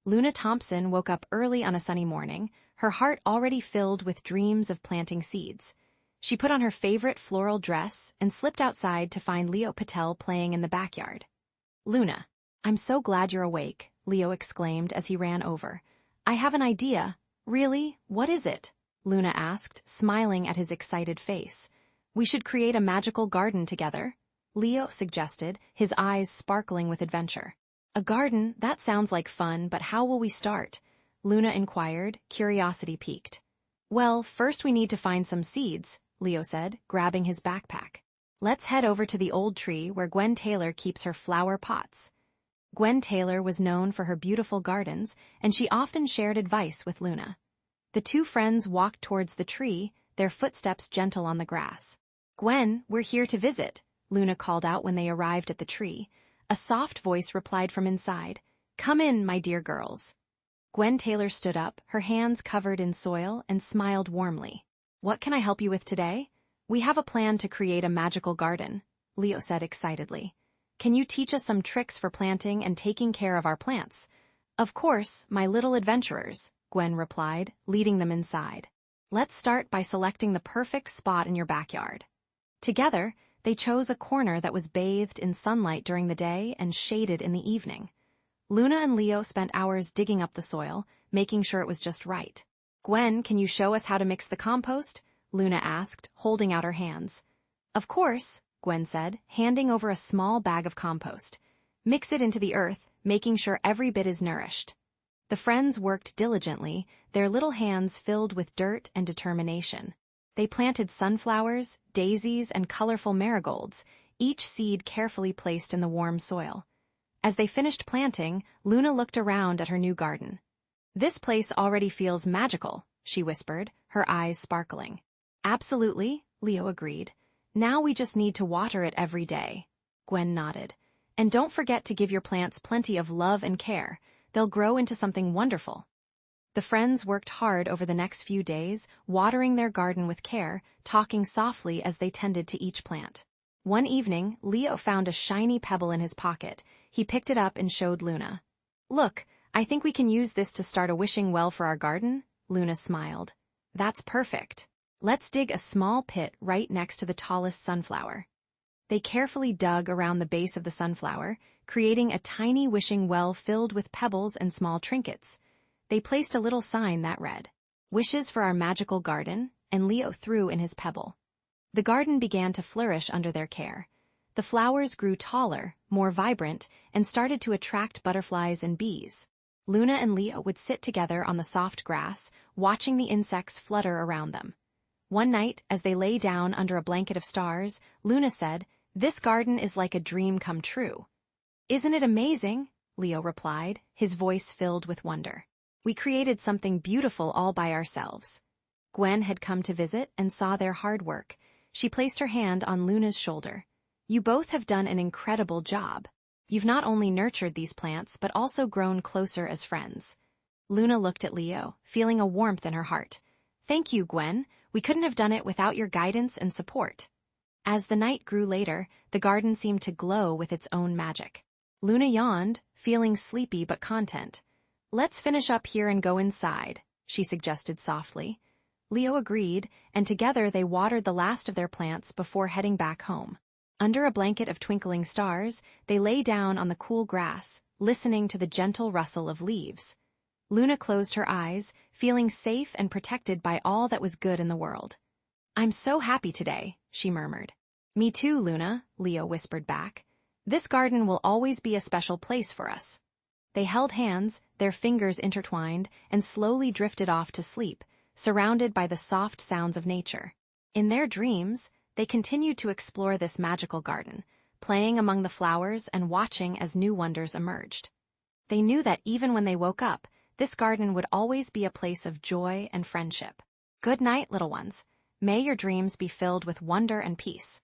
Luna Thompson woke up early on a sunny morning, her heart already filled with dreams of planting seeds. She put on her favorite floral dress and slipped outside to find Leo Patel playing in the backyard. "Luna, I'm so glad you're awake," Leo exclaimed as he ran over. "I have an idea." "Really? What is it?" Luna asked, smiling at his excited face. "We should create a magical garden together," Leo suggested, his eyes sparkling with adventure. "A garden? That sounds like fun, but how will we start?" Luna inquired, curiosity piqued. "Well, first we need to find some seeds," Leo said, grabbing his backpack. "Let's head over to the old tree where Gwen Taylor keeps her flower pots." Gwen Taylor was known for her beautiful gardens, and she often shared advice with Luna. The two friends walked towards the tree, their footsteps gentle on the grass. "Gwen, we're here to visit," Luna called out when they arrived at the tree. A soft voice replied from inside, "Come in, my dear girls." Gwen Taylor stood up, her hands covered in soil, and smiled warmly. "What can I help you with today?" "We have a plan to create a magical garden," Leo said excitedly. "Can you teach us some tricks for planting and taking care of our plants?" "Of course, my little adventurers," Gwen replied, leading them inside. "Let's start by selecting the perfect spot in your backyard." Together, they chose a corner that was bathed in sunlight during the day and shaded in the evening. Luna and Leo spent hours digging up the soil, making sure it was just right. "Gwen, can you show us how to mix the compost?" Luna asked, holding out her hands. "Of course," Gwen said, handing over a small bag of compost. "Mix it into the earth, making sure every bit is nourished." The friends worked diligently, their little hands filled with dirt and determination. They planted sunflowers, daisies, and colorful marigolds, each seed carefully placed in the warm soil. As they finished planting, Luna looked around at her new garden. "This place already feels magical," she whispered, her eyes sparkling. "Absolutely," Leo agreed. "Now we just need to water it every day." Gwen nodded. "And don't forget to give your plants plenty of love and care. They'll grow into something wonderful." The friends worked hard over the next few days, watering their garden with care, talking softly as they tended to each plant. One evening, Leo found a shiny pebble in his pocket. He picked it up and showed Luna. "Look, I think we can use this to start a wishing well for our garden," Luna smiled. "That's perfect. Let's dig a small pit right next to the tallest sunflower." They carefully dug around the base of the sunflower, creating a tiny wishing well filled with pebbles and small trinkets. They placed a little sign that read, "Wishes for our magical garden," and Leo threw in his pebble. The garden began to flourish under their care. The flowers grew taller, more vibrant, and started to attract butterflies and bees. Luna and Leo would sit together on the soft grass, watching the insects flutter around them. One night, as they lay down under a blanket of stars, Luna said, "This garden is like a dream come true." "Isn't it amazing?" Leo replied, his voice filled with wonder. "We created something beautiful all by ourselves." Gwen had come to visit and saw their hard work. She placed her hand on Luna's shoulder. "You both have done an incredible job. You've not only nurtured these plants, but also grown closer as friends." Luna looked at Leo, feeling a warmth in her heart. "Thank you, Gwen. We couldn't have done it without your guidance and support." As the night grew later, the garden seemed to glow with its own magic. Luna yawned, feeling sleepy but content. "Let's finish up here and go inside," she suggested softly. Leo agreed, and together they watered the last of their plants before heading back home. Under a blanket of twinkling stars, they lay down on the cool grass, listening to the gentle rustle of leaves. Luna closed her eyes, feeling safe and protected by all that was good in the world. "I'm so happy today," she murmured. "Me too, Luna," Leo whispered back. "This garden will always be a special place for us." They held hands, their fingers intertwined, and slowly drifted off to sleep, surrounded by the soft sounds of nature. In their dreams, they continued to explore this magical garden, playing among the flowers and watching as new wonders emerged. They knew that even when they woke up, this garden would always be a place of joy and friendship. Good night, little ones. May your dreams be filled with wonder and peace.